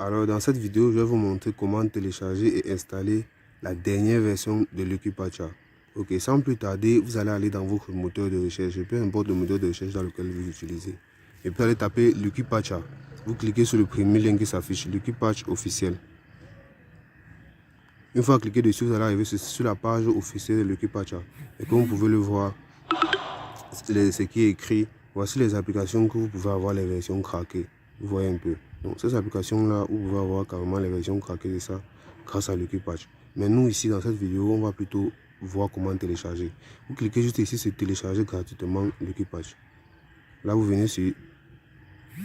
Alors dans cette vidéo, je vais vous montrer comment télécharger et installer la dernière version de Lucky Pacha. Ok, sans plus tarder, vous allez aller dans votre moteur de recherche, peu importe le moteur de recherche dans lequel vous utilisez. Et puis vous allez taper Lucky Pacha. Vous cliquez sur le premier lien qui s'affiche, Lucky Pacha officiel. Une fois cliqué dessus, vous allez arriver sur la page officielle de Lucky Pacha. Et comme vous pouvez le voir, ce qui est écrit, voici les applications que vous pouvez avoir les versions craquées. Vous voyez un peu. Donc ces applications là, vous pouvez avoir carrément les versions craquées de ça grâce à Lucky Pacha. Mais nous ici dans cette vidéo, on va plutôt voir comment télécharger. Vous cliquez juste ici sur télécharger gratuitement Lucky Pacha. Là vous venez sur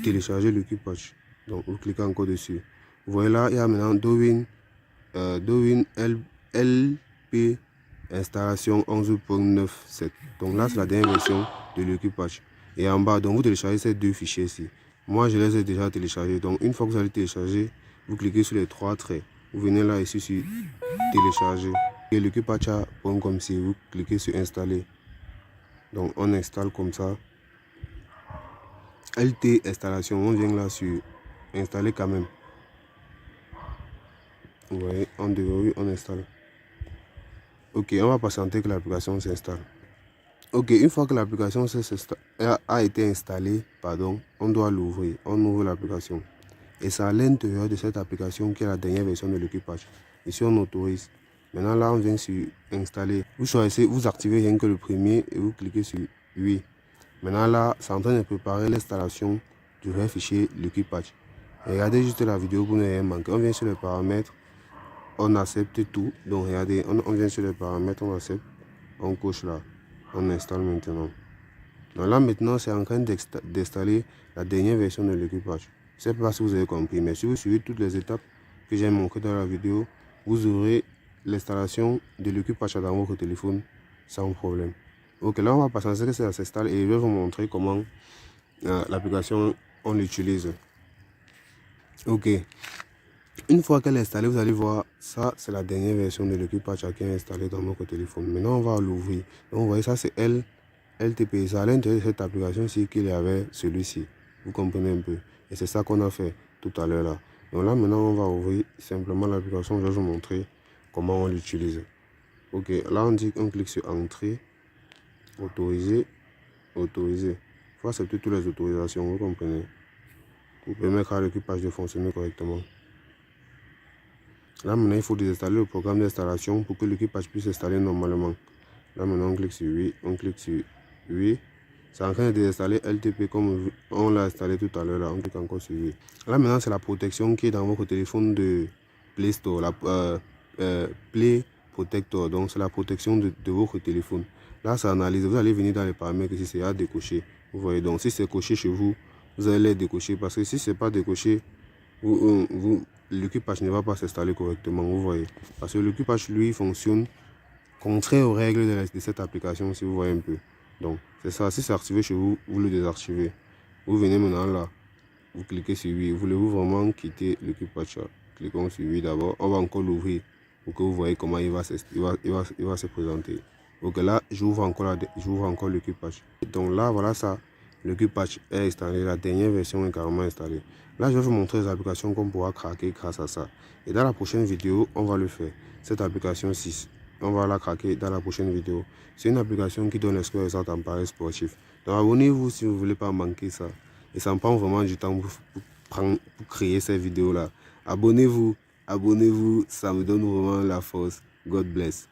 télécharger Lucky Pacha. Donc vous cliquez encore dessus. Vous voyez là, il y a maintenant Dowin LP installation 11.97. Donc là c'est la dernière version de Lucky Pacha. Et en bas, donc vous téléchargez ces deux fichiers ici. Moi je les ai déjà téléchargés. Donc une fois que vous allez télécharger, vous cliquez sur les trois traits. Vous venez là ici sur télécharger. Et Lucky Pacha comme si vous cliquez sur installer. Donc on installe comme ça. LT installation, on vient là sur installer quand même. Vous voyez, on installe. Ok, on va patienter que l'application s'installe. Ok, une fois que l'application a été installée, on doit l'ouvrir. On ouvre l'application. Et c'est à l'intérieur de cette application qui est la dernière version de Lucky Pacha. Ici, on autorise. Maintenant, là, on vient sur installer. Vous choisissez, vous activez rien que le premier et vous cliquez sur oui. Maintenant, là, c'est en train de préparer l'installation du vrai fichier Lucky Pacha. Regardez juste la vidéo pour ne rien manquer. On vient sur les paramètres. On accepte tout. Donc, regardez, on vient sur les paramètres, on accepte. On coche là. On installe maintenant. Donc là maintenant c'est en train d'installer la dernière version de Lucky Pacha. Je ne sais pas si vous avez compris, mais si vous suivez toutes les étapes que j'ai montrées dans la vidéo, vous aurez l'installation de Lucky Pacha dans votre téléphone sans problème. Ok, là on va passer à que ça s'installe et je vais vous montrer comment l'application on l'utilise. Ok, une fois qu'elle est installée, vous allez voir, ça c'est la dernière version de Lucky Pacha qui est installée dans votre téléphone. Maintenant on va l'ouvrir. Donc vous voyez, ça c'est LTP. C'est à l'intérieur de cette application-ci qu'il y avait celui-ci. Vous comprenez un peu. Et c'est ça qu'on a fait tout à l'heure là. Donc là maintenant on va ouvrir simplement l'application. Je vais vous montrer comment on l'utilise. Ok, là on clique sur entrée, autoriser, autoriser. Il faut accepter toutes les autorisations, vous comprenez. Pour permettre à Lucky Pacha de fonctionner correctement. Là maintenant il faut désinstaller le programme d'installation pour que Lucky Pacha puisse s'installer normalement. Là maintenant on clique sur oui, on clique sur oui. C'est en train de désinstaller LTP comme on l'a installé tout à l'heure. Là on clique encore sur oui. Là maintenant c'est la protection qui est dans votre téléphone de Play Store, la Play Protector. Donc c'est la protection de votre téléphone. Là ça analyse, vous allez venir dans les paramètres ici, c'est à décocher. Vous voyez, donc si c'est coché chez vous, vous allez les décocher parce que si c'est pas décoché, Lucky Pacha ne va pas s'installer correctement, vous voyez. Parce que Lucky Pacha lui fonctionne contraire aux règles de cette application, si vous voyez un peu. Donc c'est ça, si c'est activé chez vous, vous le désactivez. Vous venez maintenant là, vous cliquez sur oui. Voulez-vous vraiment quitter Lucky Pacha? Cliquons sur oui d'abord. On va encore l'ouvrir pour que vous voyez comment il va se présenter. Donc là, j'ouvre encore Lucky Pacha. Donc là, voilà ça. Lucky Pacha est installé, la dernière version est carrément installée. Là, je vais vous montrer les applications qu'on pourra craquer grâce à ça. Et dans la prochaine vidéo, on va le faire. Cette application 6. On va la craquer dans la prochaine vidéo. C'est une application qui donne les scores exacts en paris sportif. Donc abonnez-vous si vous ne voulez pas manquer ça. Et ça me prend vraiment du temps pour créer ces vidéos là. Abonnez-vous, ça me donne vraiment la force. God bless.